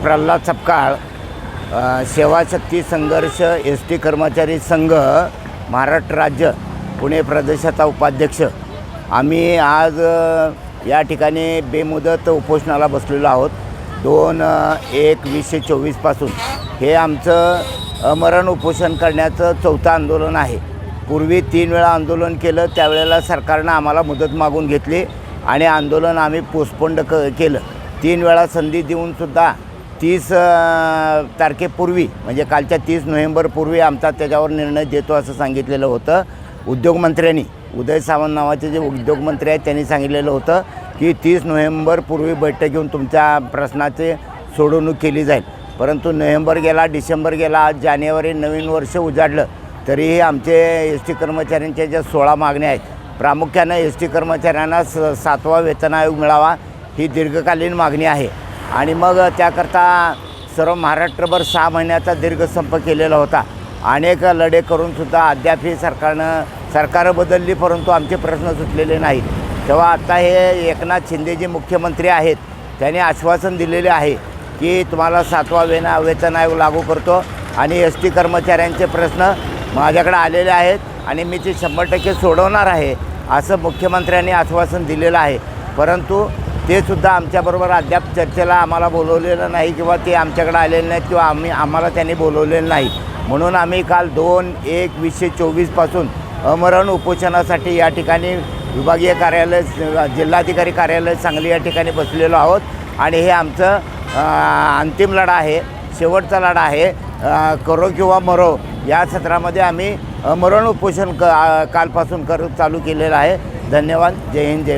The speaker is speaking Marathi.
प्रल्हाद सपकाळ सेवाशक्ती संघर्ष एस.टी. कर्मचारी संघ महाराष्ट्र राज्य पुणे प्रदेशाचा उपाध्यक्ष आम्ही आज या ठिकाणी बेमुदत उपोषणाला बसलेलो आहोत। 2/1/2024 पासून हे आमचं अमरण उपोषण करण्याचं चौथं आंदोलन आहे। पूर्वी 3 वेळा आंदोलन केलं, त्यावेळेला सरकारनं आम्हाला मुदत मागून घेतली आणि आंदोलन आम्ही पोस्टपोंड केलं। 3 वेळा संधी देऊनसुद्धा 30 तारखेपूर्वी म्हणजे कालच्या 30 नोव्हेंबरपूर्वी आमचा त्याच्यावर निर्णय देतो असं सांगितलेलं होतं। उद्योगमंत्र्यांनी उदय सामंत नावाचे जे उद्योगमंत्री आहेत त्यांनी सांगितलेलं होतं की 30 नोव्हेंबरपूर्वी बैठक घेऊन तुमच्या प्रश्नाचे सोडवणूक केली जाईल। परंतु नोव्हेंबर गेला, डिसेंबर गेला, आज जानेवारी, नवीन वर्ष उजाडलं तरीही आमचे एस.टी. कर्मचाऱ्यांच्या ज्या 16 मागण्या आहेत, प्रामुख्यानं एस.टी. कर्मचाऱ्यांना 7वा वेतन आयोग मिळावा ही दीर्घकालीन मागणी आहे। आणि मग त्याकरता सर्व महाराष्ट्रभर 6 महिन्याचा दीर्घ संप केलेला होता। अनेक लढे करूनसुद्धा अद्याप ही सरकारं बदलली, परंतु आमचे प्रश्न सुटलेले नाहीत। तेव्हा आता हे एकनाथ शिंदे जे मुख्यमंत्री आहेत त्यांनी आश्वासन दिलेले आहे की तुम्हाला 7वा वेतन आयोग लागू करतो आणि एस.टी. कर्मचाऱ्यांचे प्रश्न माझ्याकडे आलेले आहेत आणि मी ते 100% सोडवणार आहे असं मुख्यमंत्र्यांनी आश्वासन दिलेलं आहे। परंतु ते सुद्धा आमच्याबरोबर अद्याप चर्चेला आम्हाला बोलवलेलं नाही किंवा ते आमच्याकडे आलेले नाहीत किंवा आम्हाला त्यांनी बोलवलेलं नाही। म्हणून आम्ही काल 2/1/2024 पासून अमरण उपोषणासाठी या ठिकाणी विभागीय कार्यालय, जिल्हाधिकारी कार्यालय सांगली या ठिकाणी बसलेलो आहोत आणि हे आमचं अंतिम लढा आहे, शेवटचा लढा आहे। करो किंवा मरो या सत्रामध्ये आम्ही अमरण उपोषण कालपासून चालू केलेलं आहे। धन्यवाद। जय हिंद, जय